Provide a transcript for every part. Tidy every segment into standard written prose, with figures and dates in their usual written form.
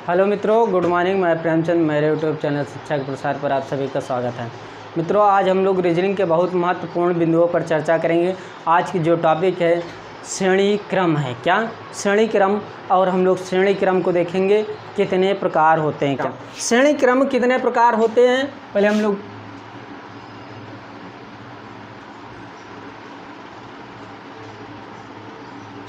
Hello मित्रों, good morning. मैं प्रेमचंद, मेरे यूट्यूब चैनल शिक्षा के प्रसार पर आप सभी का स्वागत है। मित्रों, आज हम लोग रीजनिंग के बहुत महत्वपूर्ण बिंदुओं पर चर्चा करेंगे। आज की जो टॉपिक है श्रेणी क्रम है। क्या श्रेणी क्रम? और हम लोग श्रेणी क्रम को देखेंगे कितने प्रकार होते हैं। क्या श्रेणी क्रम कितने प्रकार होते हैं? पहले हम लोग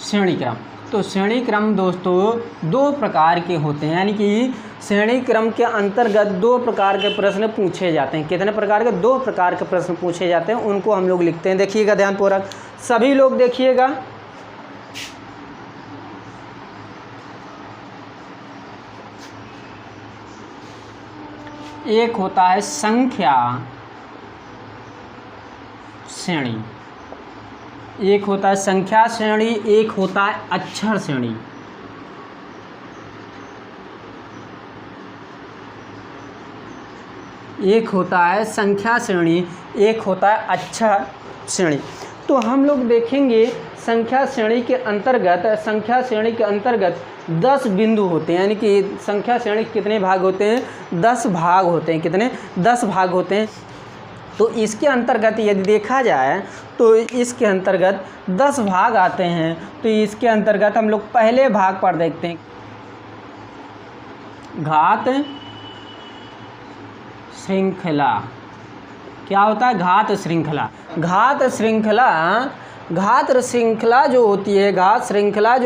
श्रेणी क्रम, तो श्रेणी क्रम दोस्तों दो प्रकार के होते हैं, यानी कि श्रेणी क्रम के अंतर्गत दो प्रकार के प्रश्न पूछे जाते हैं। कितने प्रकार के? दो प्रकार के प्रश्न पूछे जाते हैं, उनको हम लोग लिखते हैं। देखिएगा ध्यानपूर्वक, सभी लोग देखिएगा। एक होता है संख्या श्रेणी, एक होता है संख्या श्रेणी, एक होता है अक्षर श्रेणी। एक होता है संख्या श्रेणी, एक होता है अक्षर श्रेणी। तो हम लोग देखेंगे संख्या श्रेणी के अंतर्गत 10 बिंदु होते हैं, यानी कि संख्या श्रेणी के कितने भाग होते हैं? 10 भाग होते हैं। कितने? 10 भाग होते हैं। तो इसके अंतर्गत यदि देखा जाए तो इसके अंतर्गत 10 भाग आते हैं। तो इसके अंतर्गत हम लोग पहले भाग पर देखते हैं, घात श्रृंखला। क्या होता है? घात श्रृंखला। घात श्रृंखला जो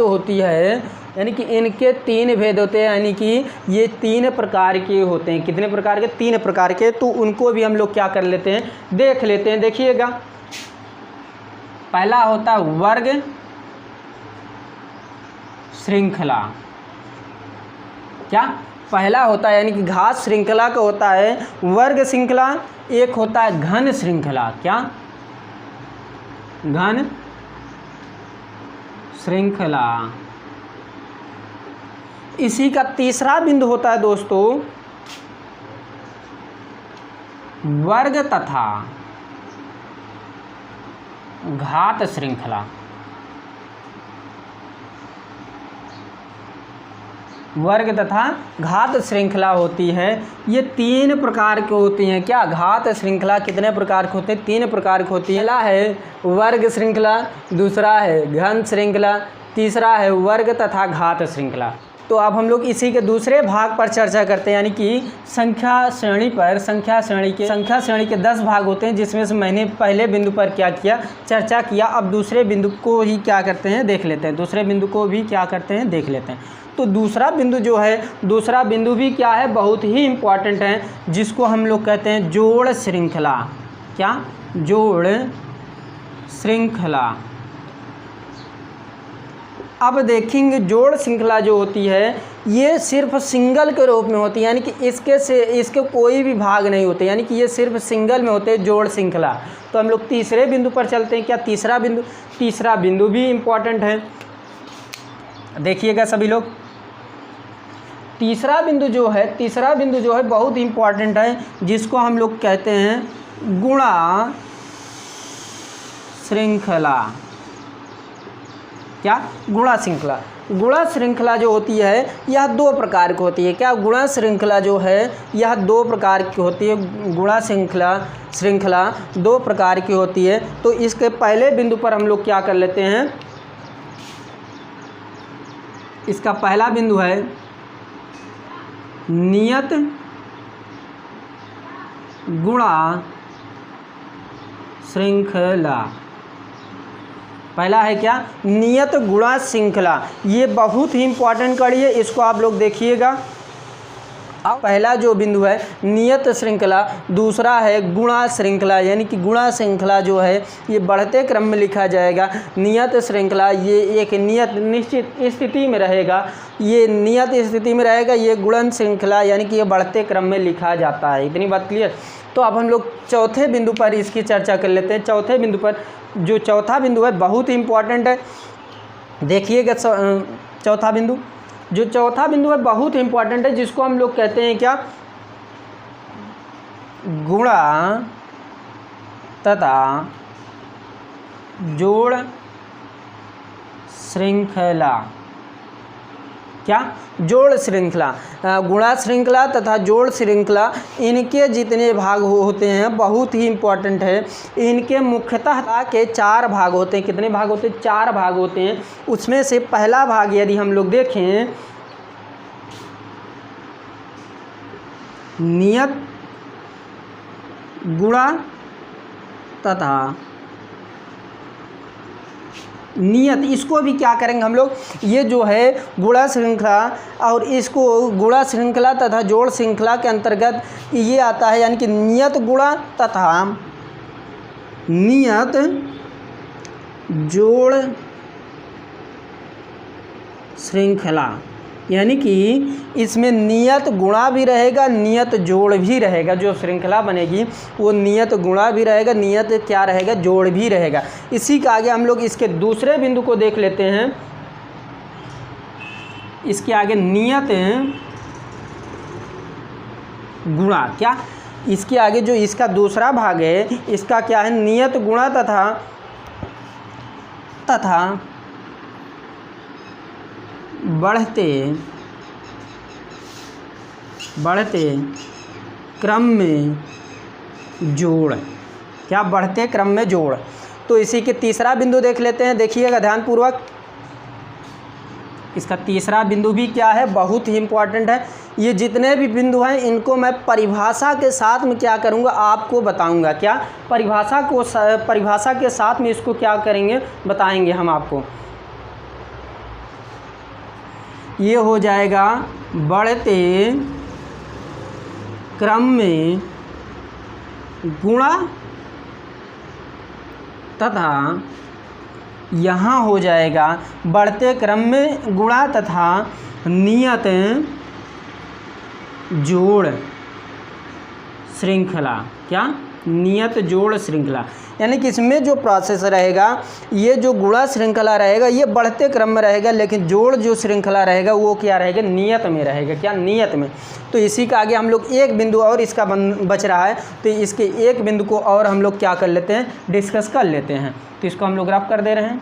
होती है, यानी कि इनके 3 भेद होते हैं, यानी कि ये 3 प्रकार के होते हैं। कितने प्रकार के? 3 प्रकार के। तो उनको भी हम लोग क्या कर लेते हैं? देख लेते हैं। देखिएगा, पहला होता है वर्ग श्रृंखला। क्या पहला होता है? यानी कि घात श्रृंखला का होता है वर्ग श्रृंखला, एक होता है घन श्रृंखला। क्या? घन श्रृंखला। इसी का तीसरा बिंदु होता है दोस्तों वर्ग तथा घात श्रृंखला। वर्ग तथा घात श्रृंखला होती है। ये 3 प्रकार की होती हैं। क्या? घात श्रृंखला कितने प्रकार के होते हैं? 3 प्रकार की होती है। पहला है वर्ग श्रृंखला, दूसरा है घन श्रृंखला, तीसरा है वर्ग तथा घात श्रृंखला। तो अब हम लोग इसी के दूसरे भाग पर चर्चा करते हैं, यानी कि संख्या श्रेणी पर। संख्या श्रेणी के 10 भाग होते हैं, जिसमें से मैंने पहले बिंदु पर क्या किया? चर्चा किया। अब दूसरे बिंदु को ही क्या करते हैं? देख लेते हैं। दूसरे बिंदु को भी क्या करते हैं? देख लेते हैं। तो दूसरा बिंदु जो है, दूसरा बिंदु भी क्या है? बहुत ही इम्पॉर्टेंट है, जिसको हम लोग कहते हैं जोड़ श्रृंखला। क्या? जोड़ श्रृंखला। अब देखेंगे जोड़ श्रृंखला जो होती है, ये सिर्फ सिंगल के रूप में होती है, यानी कि इसके कोई भी भाग नहीं होते, यानी कि ये सिर्फ सिंगल में होते हैं, जोड़ श्रृंखला। तो हम लोग तीसरे बिंदु पर चलते हैं। क्या? तीसरा बिंदु भी इम्पॉर्टेंट है। देखिएगा सभी लोग, तीसरा बिंदु जो है बहुत इम्पॉर्टेंट है, जिसको हम लोग कहते हैं गुणा श्रृंखला। क्या? गुणा श्रृंखला। गुणा श्रृंखला जो होती है यह 2 प्रकार की होती है। क्या? गुणा श्रृंखला जो है यह 2 प्रकार की होती है। गुणा श्रृंखला 2 प्रकार की होती है। तो इसके पहले बिंदु पर हम लोग क्या कर लेते हैं? इसका पहला बिंदु है नियत गुणा श्रृंखला। पहला है क्या? नियत गुणा श्रृंखला। ये बहुत ही इम्पॉर्टेंट कड़ी है, इसको आप लोग देखिएगा। अब पहला जो बिंदु है नियत श्रृंखला, दूसरा है गुणा श्रृंखला, यानी कि गुणा श्रृंखला जो है ये बढ़ते क्रम में लिखा जाएगा। नियत श्रृंखला ये एक निश्चित स्थिति में रहेगा, ये गुणन श्रृंखला यानी कि ये बढ़ते क्रम में लिखा जाता है। इतनी बात क्लियर? तो अब हम लोग चौथे बिंदु पर इसकी चर्चा कर लेते हैं। चौथे बिंदु पर, जो चौथा बिंदु है बहुत ही इम्पॉर्टेंट है। देखिएगा चौथा बिंदु है बहुत इम्पॉर्टेंट है, जिसको हम लोग कहते हैं क्या? गुणा तथा जोड़ श्रृंखला। क्या, जोड़ श्रृंखला। गुणा श्रृंखला तथा जोड़ श्रृंखला, इनके जितने भाग होते हैं बहुत ही इम्पोर्टेंट है। इनके मुख्यतः के 4 भाग होते हैं। कितने भाग होते हैं? 4 भाग होते हैं। उसमें से पहला भाग यदि हम लोग देखें, नियत गुणा तथा नियत, इसको भी क्या करेंगे हम लोग, ये जो है गुणा श्रृंखला और इसको गुणा श्रृंखला तथा जोड़ श्रृंखला के अंतर्गत ये आता है, यानी कि नियत गुणा तथा नियत जोड़ श्रृंखला, यानी कि इसमें नियत गुणा भी रहेगा, नियत जोड़ भी रहेगा। जो श्रृंखला बनेगी वो नियत गुणा भी रहेगा, नियत क्या रहेगा, जोड़ भी रहेगा। इसी के आगे हम लोग इसके दूसरे बिंदु को देख लेते हैं। इसके आगे नियत गुणा, क्या, इसके आगे जो इसका दूसरा भाग है इसका क्या है, नियत गुणा तथा बढ़ते क्रम में जोड़, क्या, बढ़ते क्रम में जोड़। तो इसी के तीसरा बिंदु देख लेते हैं, देखिएगा ध्यानपूर्वक। इसका तीसरा बिंदु भी क्या है, बहुत ही इम्पोर्टेंट है। ये जितने भी बिंदु हैं इनको मैं परिभाषा के साथ में क्या करूँगा, आपको बताऊँगा। क्या, परिभाषा के साथ में इसको क्या करेंगे, बताएंगे हम आपको। ये हो जाएगा बढ़ते क्रम में गुणा तथा, यहाँ हो जाएगा बढ़ते क्रम में गुणा तथा नियत जोड़ श्रृंखला, क्या, नियत जोड़ श्रृंखला। यानी कि इसमें जो प्रोसेस रहेगा, ये जो गुणा श्रृंखला रहेगा ये बढ़ते क्रम में रहेगा, लेकिन जोड़ जो श्रृंखला रहेगा वो क्या रहेगा, नियत में रहेगा। क्या, नियत में। तो इसी का आगे हम लोग एक बिंदु और इसका बच रहा है, तो इसके एक बिंदु को और हम लोग क्या कर लेते हैं, डिस्कस कर लेते हैं। तो इसको हम लोग ग्राफ कर दे रहे हैं।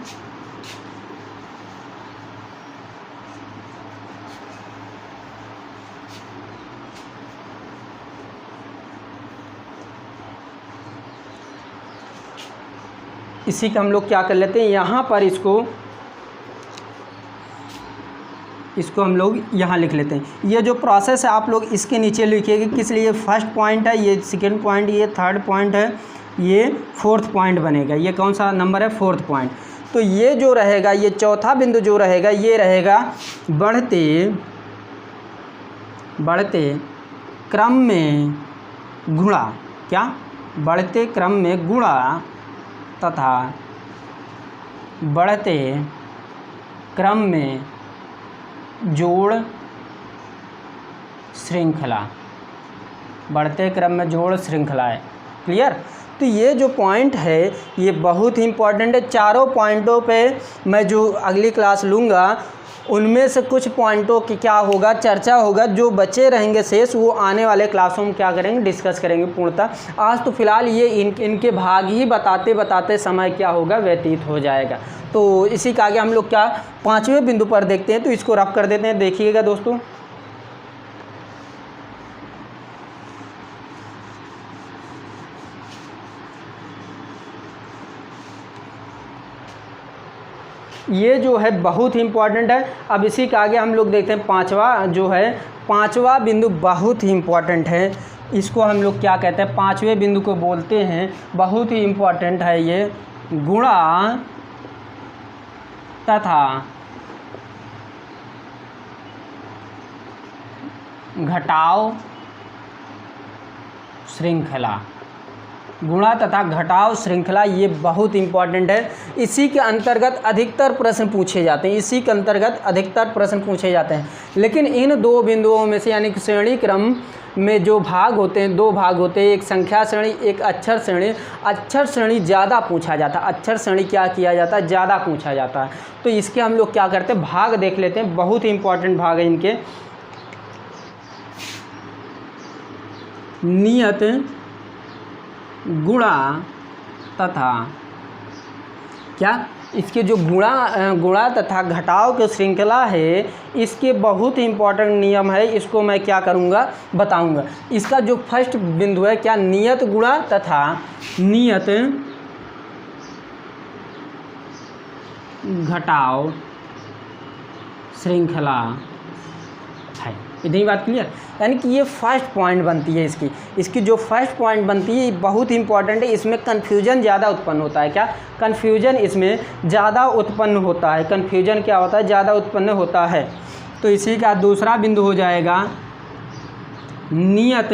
इसी का हम लोग क्या कर लेते हैं, यहाँ पर इसको हम लोग यहाँ लिख लेते हैं। ये जो प्रोसेस है आप लोग इसके नीचे लिखिएगा, किस लिए, फर्स्ट पॉइंट है, ये सेकंड पॉइंट, ये थर्ड पॉइंट है, ये फोर्थ पॉइंट बनेगा। ये कौन सा नंबर है, फोर्थ पॉइंट। तो ये जो रहेगा, ये चौथा बिंदु जो रहेगा ये रहेगा बढ़ते क्रम में गुणा, क्या, बढ़ते क्रम में गुणा तथा बढ़ते क्रम में जोड़ श्रृंखला, बढ़ते क्रम में जोड़ श्रृंखला है। क्लियर। तो ये जो पॉइंट है ये बहुत ही इम्पॉर्टेंट है। चारों पॉइंटों पे मैं जो अगली क्लास लूँगा उनमें से कुछ पॉइंटों की क्या होगा, चर्चा होगा। जो बचे रहेंगे शेष वो आने वाले क्लासों में क्या करेंगे, डिस्कस करेंगे पूर्णतः। आज तो फिलहाल ये इनके भाग ही बताते बताते समय क्या होगा, व्यतीत हो जाएगा। तो इसी के आगे हम लोग क्या 5वें बिंदु पर देखते हैं। तो इसको रफ कर देते हैं, देखिएगा दोस्तों। ये जो है बहुत ही इम्पॉर्टेंट है। अब इसी के आगे हम लोग देखते हैं पांचवा जो है, पांचवा बिंदु बहुत ही इम्पॉर्टेंट है। इसको हम लोग क्या कहते हैं, पांचवें बिंदु को बोलते हैं, बहुत ही इम्पॉर्टेंट है ये, गुणा तथा घटाव श्रृंखला। गुणा तथा घटाव श्रृंखला ये बहुत इंपॉर्टेंट है। इसी के अंतर्गत अधिकतर प्रश्न पूछे जाते हैं, इसी के अंतर्गत अधिकतर प्रश्न पूछे जाते हैं। लेकिन इन दो बिंदुओं में से यानी कि श्रेणी क्रम में जो भाग होते हैं, दो भाग होते हैं, एक संख्या श्रेणी, एक अक्षर श्रेणी। अक्षर श्रेणी ज़्यादा पूछा जाता है, अक्षर श्रेणी क्या किया जाता है, ज़्यादा पूछा जाता है। तो इसके हम लोग क्या करते हैं, भाग देख लेते हैं। बहुत ही इंपॉर्टेंट भाग है इनके। नियत गुणा तथा क्या इसके जो गुणा तथा घटाव की श्रृंखला है, इसके बहुत ही इम्पोर्टेंट नियम है, इसको मैं क्या करूँगा बताऊँगा। इसका जो फर्स्ट बिंदु है क्या, नियत गुणा तथा नियत घटाव श्रृंखला है। इतनी बात क्लियर, यानी कि ये फर्स्ट पॉइंट बनती है इसकी जो फर्स्ट पॉइंट बनती है बहुत ही इंपॉर्टेंट है। इसमें कन्फ्यूजन ज़्यादा उत्पन्न होता है। क्या कन्फ्यूजन इसमें ज़्यादा उत्पन्न होता है, कन्फ्यूजन क्या होता है, ज़्यादा उत्पन्न होता है। तो इसी का दूसरा बिंदु हो जाएगा नियत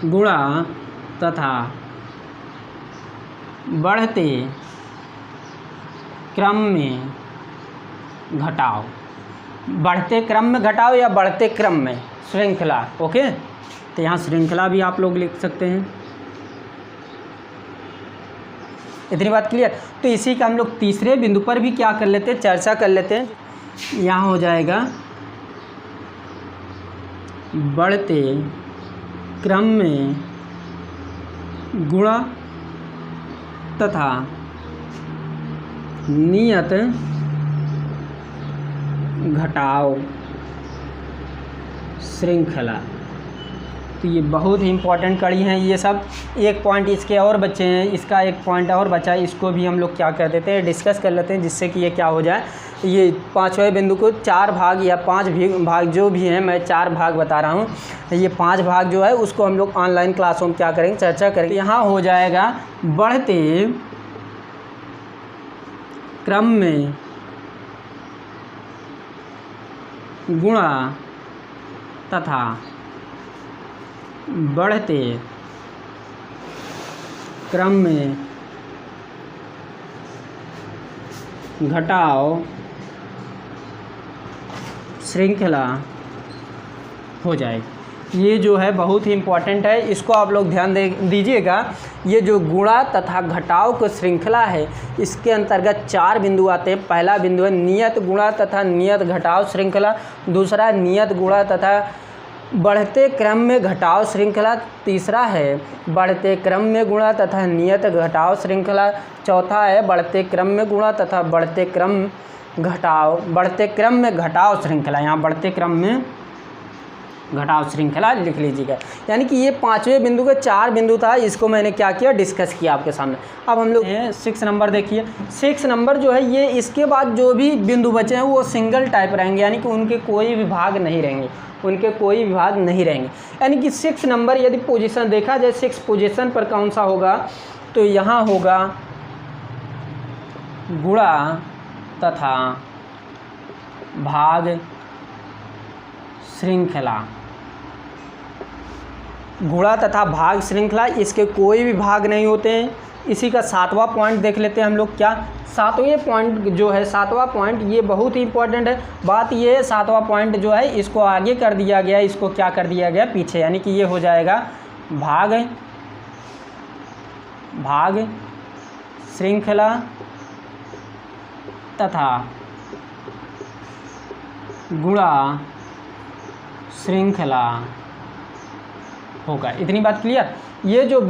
गुणा तथा बढ़ते क्रम में घटाव, बढ़ते क्रम में घटाव या बढ़ते क्रम में श्रृंखला। ओके, तो यहाँ श्रृंखला भी आप लोग लिख सकते हैं। इतनी बात क्लियर। तो इसी का हम लोग तीसरे बिंदु पर भी क्या कर लेते हैं, चर्चा कर लेते हैं। यहाँ हो जाएगा बढ़ते क्रम में गुणा तथा नियत घटाव श्रृंखला। तो ये बहुत ही इम्पोर्टेंट कड़ी हैं ये सब। एक पॉइंट इसके और बचे हैं, इसका एक पॉइंट और बचा है, इसको भी हम लोग क्या कर देते हैं, डिस्कस कर लेते हैं, जिससे कि ये क्या हो जाए, ये पांचवें बिंदु को 4 भाग या 5 भाग जो भी हैं, मैं 4 भाग बता रहा हूँ, ये 5 भाग जो है उसको हम लोग ऑनलाइन क्लासों में क्या करेंगे, चर्चा करेंगे। यहाँ हो जाएगा बढ़ते क्रम में गुणा तथा बढ़ते क्रम में घटाव श्रृंखला हो जाएगी। ये जो है बहुत ही इम्पोर्टेंट है, इसको आप लोग ध्यान दीजिएगा। ये जो गुणा तथा घटाव की श्रृंखला है, इसके अंतर्गत 4 बिंदु आते हैं। पहला बिंदु है नियत गुणा तथा नियत घटाव श्रृंखला, दूसरा नियत गुणा तथा बढ़ते क्रम में घटाव श्रृंखला, तीसरा है बढ़ते क्रम में गुणा तथा नियत घटाव श्रृंखला, चौथा है बढ़ते क्रम में गुणा तथा बढ़ते क्रम में घटाव श्रृंखला। यहाँ बढ़ते क्रम में घटाव श्रृंखला लिख लीजिएगा। यानी कि ये 5वें बिंदु के 4 बिंदु था, इसको मैंने क्या किया, डिस्कस किया आपके सामने। अब हम लोग 6 नंबर देखिए। 6 नंबर जो है ये, इसके बाद जो भी बिंदु बचे हैं वो सिंगल टाइप रहेंगे, यानी कि उनके कोई विभाग नहीं रहेंगे, यानी कि 6 नंबर यदि पोजीशन देखा जाए, 6 पोजीशन पर कौन सा होगा, तो यहाँ होगा गुणा तथा भाग श्रृंखला। गुणा तथा भाग श्रृंखला, इसके कोई भी भाग नहीं होते हैं। इसी का 7वां पॉइंट देख लेते हैं हम लोग। क्या 7वें पॉइंट जो है, 7वां पॉइंट ये बहुत ही इंपॉर्टेंट है। बात ये है 7वां पॉइंट जो है इसको आगे कर दिया गया, इसको क्या कर दिया गया, पीछे, यानी कि ये हो जाएगा भाग श्रृंखला तथा गुणा श्रृंखला होगा। इतनी बात क्लियर। ये जो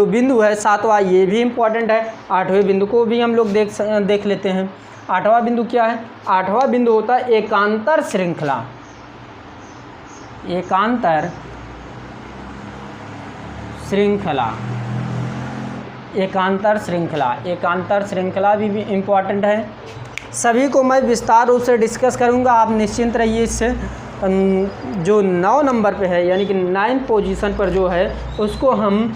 बिंदु है 7वां, ये भी इम्पोर्टेंट है। 8वें बिंदु को भी हम लोग देख लेते हैं। 8वां बिंदु क्या है, 8वां बिंदु होता है एकांतर श्रृंखला। एकांतर श्रृंखला भी इम्पोर्टेंट है। सभी को मैं विस्तार रूप से डिस्कस करूंगा, आप निश्चिंत रहिए इससे। जो 9 नंबर पे है, यानी कि 9 पोजीशन पर जो है उसको हम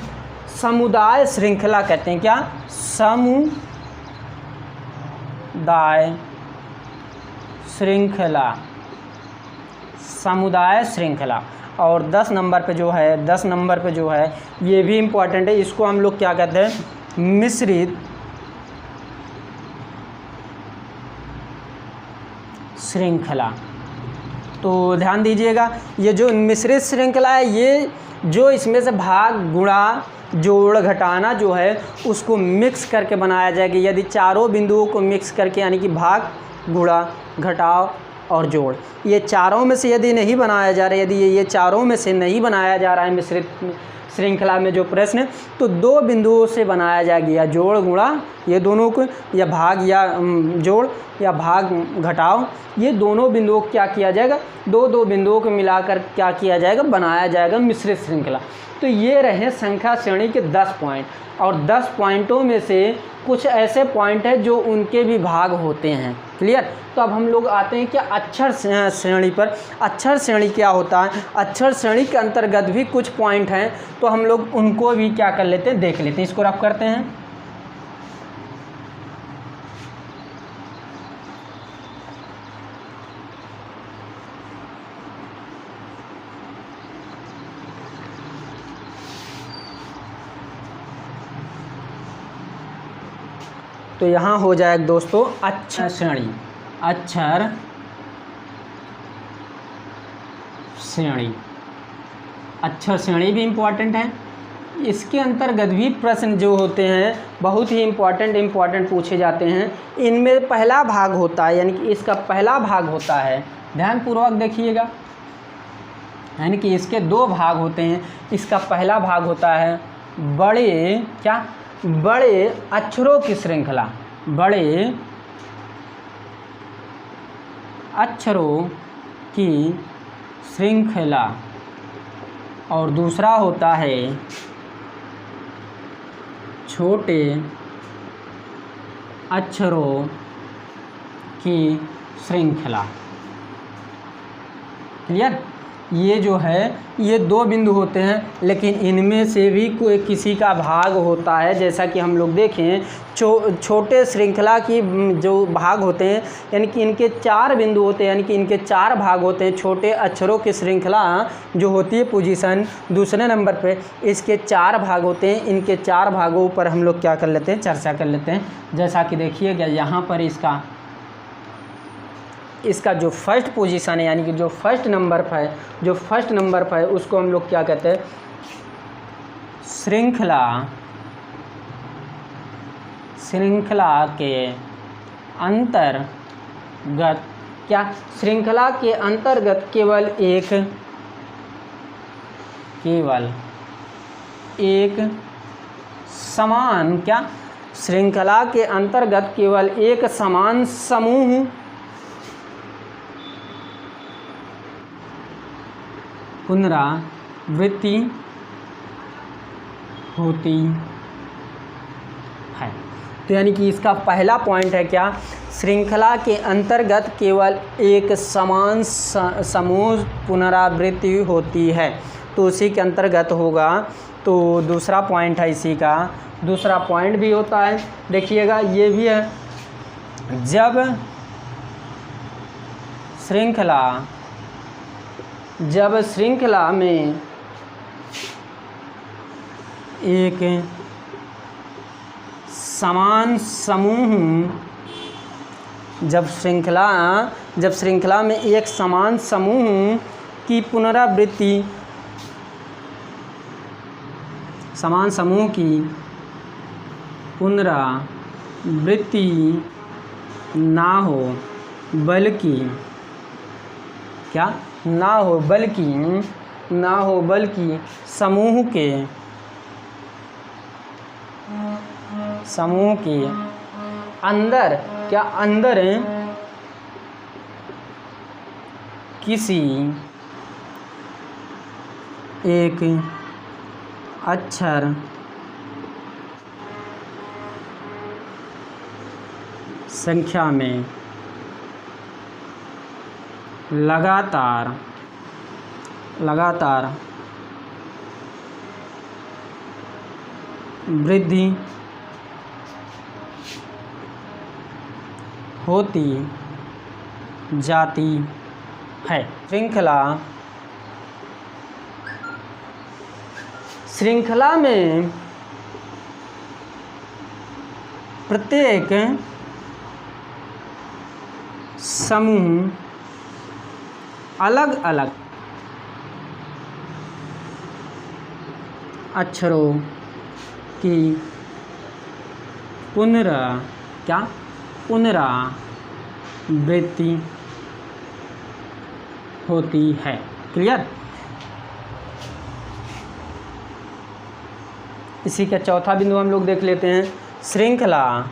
समुदाय श्रृंखला कहते हैं। क्या समुदाय श्रृंखला। और 10 नंबर पे जो है ये भी इम्पोर्टेंट है, इसको हम लोग क्या कहते हैं, मिश्रित श्रृंखला। तो ध्यान दीजिएगा, ये जो मिश्रित श्रृंखला है, ये जो इसमें से भाग गुणा जोड़ घटाना जो है उसको मिक्स करके बनाया जाएगा। यदि चारों बिंदुओं को मिक्स करके, यानी कि भाग गुणा घटाव और जोड़, ये चारों में से यदि नहीं बनाया जा रहा है, यदि ये चारों में से नहीं बनाया जा रहा है मिश्रित श्रृंखला में जो प्रश्न, तो 2 बिंदुओं से बनाया जाएगा, या जोड़ गुणा ये दोनों को, या भाग या जोड़ या भाग घटाव, ये दोनों बिंदुओं को क्या किया जाएगा, 2 बिंदुओं को मिलाकर क्या किया जाएगा, बनाया जाएगा मिश्रित श्रृंखला। तो ये रहे संख्या श्रेणी के 10 पॉइंट, और 10 पॉइंटों में से कुछ ऐसे पॉइंट हैं जो उनके भी भाग होते हैं। क्लियर। तो अब हम लोग आते हैं क्या अक्षर श्रेणी पर। अक्षर श्रेणी क्या होता है, अक्षर श्रेणी के अंतर्गत भी कुछ पॉइंट हैं, तो हम लोग उनको भी क्या कर लेते हैं, देख लेते हैं। इसको रफ करते हैं। तो यहाँ हो जाएगा दोस्तों अक्षर श्रेणी, अक्षर श्रेणी, अक्षर श्रेणी भी इम्पॉर्टेंट है। इसके अंतर्गत भी प्रश्न जो होते हैं बहुत ही इम्पॉर्टेंट पूछे जाते हैं। इनमें पहला भाग होता है, यानी कि इसका पहला भाग होता है, ध्यानपूर्वक देखिएगा, यानी कि इसके 2 भाग होते हैं। इसका पहला भाग होता है बड़े अक्षरों की श्रृंखला, बड़े अक्षरों की श्रृंखला, और दूसरा होता है छोटे अक्षरों की श्रृंखला। क्लियर। ये जो है ये 2 बिंदु होते हैं, लेकिन इनमें से भी कोई किसी का भाग होता है। जैसा कि हम लोग देखें छोटे श्रृंखला की जो भाग होते हैं, यानी कि इनके 4 बिंदु होते हैं, यानी कि इनके 4 भाग होते हैं। छोटे अक्षरों की श्रृंखला जो होती है पोजीशन दूसरे नंबर पे, इसके 4 भाग होते हैं। इनके 4 भागों पर हम लोग क्या कर लेते हैं, चर्चा कर लेते हैं। जैसा कि देखिएगा यहाँ पर इसका जो फर्स्ट पोजीशन है, यानी कि जो फर्स्ट नंबर पर है, उसको हम लोग क्या कहते हैं, श्रृंखला के अंतर्गत श्रृंखला के अंतर्गत केवल एक समान श्रृंखला के अंतर्गत केवल एक समान समूह पुनरावृत्ति होती है। तो यानी कि इसका पहला पॉइंट है क्या, श्रृंखला के अंतर्गत केवल एक समान समूह पुनरावृत्ति होती है, तो उसी के अंतर्गत होगा। तो दूसरा पॉइंट है, इसी का दूसरा पॉइंट भी होता है। देखिएगा ये भी है, जब श्रृंखला में एक समान समूह, जब श्रृंखला में एक समान समूह की पुनरावृत्ति, समान समूह की पुनरावृत्ति ना हो, बल्कि समूह के अंदर किसी एक अक्षर संख्या में लगातार वृद्धि होती जाती है। श्रृंखला में प्रत्येक समूह अलग अलग अक्षरों की पुनरावृत्ति होती है। क्लियर। इसी का चौथा बिंदु हम लोग देख लेते हैं, श्रृंखला।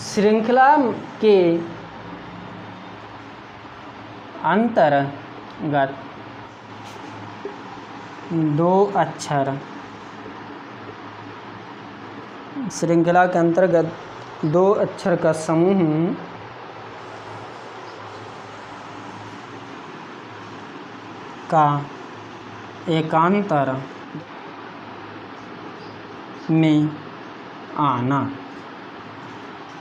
श्रृंखला के अंतर्गत दो अक्षर, श्रृंखला के अंतर्गत दो अक्षर का समूह का एकांतर में आना।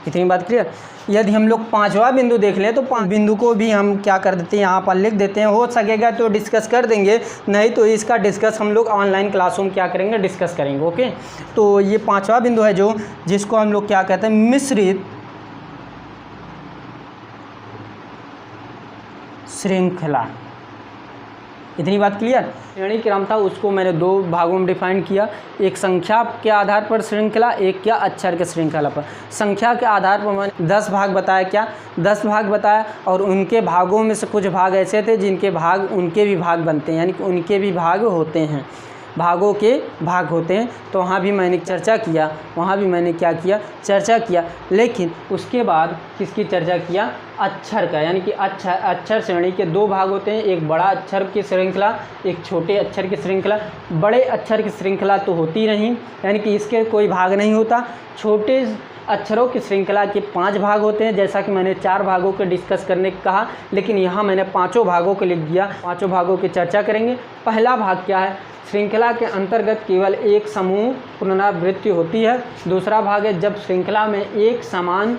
इतनी बात क्लियर। यदि हम लोग पांचवा बिंदु देख लें तो पांच बिंदु को भी हम क्या कर देते हैं, यहाँ पर लिख देते हैं। हो सकेगा तो डिस्कस कर देंगे, नहीं तो इसका डिस्कस हम लोग ऑनलाइन क्लासों में क्या करेंगे, डिस्कस करेंगे। ओके, तो ये पांचवा बिंदु है जो जिसको हम लोग क्या कहते हैं, मिश्रित श्रृंखला। इतनी बात क्लियर। श्रेणी क्रम था उसको मैंने दो भागों में डिफाइन किया, एक संख्या के आधार पर श्रृंखला, एक क्या अक्षर के श्रृंखला पर। संख्या के आधार पर मैंने 10 भाग बताया, क्या 10 भाग बताया, और उनके भागों में से कुछ भाग ऐसे थे जिनके भाग उनके भी भाग बनते हैं, यानी कि उनके भी भाग होते हैं, भागों के भाग होते हैं। तो वहाँ भी मैंने चर्चा किया, वहाँ भी मैंने क्या किया, चर्चा किया। लेकिन उसके बाद किसकी चर्चा किया, अक्षर का, यानी कि अक्षर श्रेणी के दो भाग होते हैं, एक बड़ा अक्षर की श्रृंखला, एक छोटे अक्षर की श्रृंखला। बड़े अक्षर की श्रृंखला तो होती नहीं, यानी कि इसके कोई भाग नहीं होता। छोटे अक्षरों की श्रृंखला के 5 भाग होते हैं, जैसा कि मैंने 4 भागों के डिस्कस करने को कहा, लेकिन यहाँ मैंने 5 भागों को लिख दिया। 5 भागों की चर्चा करेंगे। पहला भाग क्या है, श्रृंखला के अंतर्गत केवल एक समूह पुनरावृत्ति होती है। दूसरा भाग है जब श्रृंखला में एक समान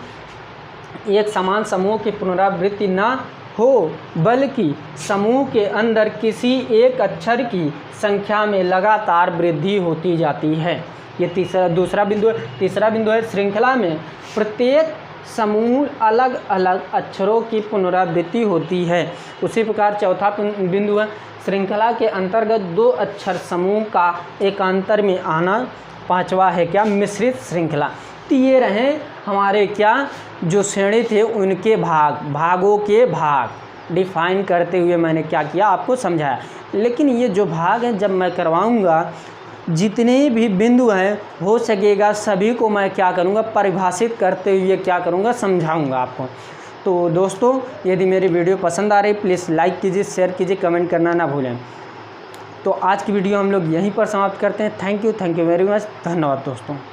समूह की पुनरावृत्ति ना हो, बल्कि समूह के अंदर किसी एक अक्षर की संख्या में लगातार वृद्धि होती जाती है। ये दूसरा बिंदु है। तीसरा बिंदु है श्रृंखला में प्रत्येक समूह अलग अलग अक्षरों की पुनरावृत्ति होती है। उसी प्रकार चौथा बिंदु है श्रृंखला के अंतर्गत दो अक्षर समूह का एकांतर में आना। पांचवा है क्या, मिश्रित श्रृंखला। तो ये रहे हमारे क्या जो श्रेणी थे उनके भागों के भाग डिफाइन करते हुए मैंने क्या किया, आपको समझाया। लेकिन ये जो भाग हैं जब मैं करवाऊँगा, जितने भी बिंदु हैं हो सकेगा सभी को मैं क्या करूँगा, परिभाषित करते हुए क्या करूँगा, समझाऊँगा आपको। तो दोस्तों यदि मेरी वीडियो पसंद आ रही प्लीज़ लाइक कीजिए, शेयर कीजिए, कमेंट करना ना भूलें। तो आज की वीडियो हम लोग यहीं पर समाप्त करते हैं। थैंक यू वेरी मच, धन्यवाद दोस्तों।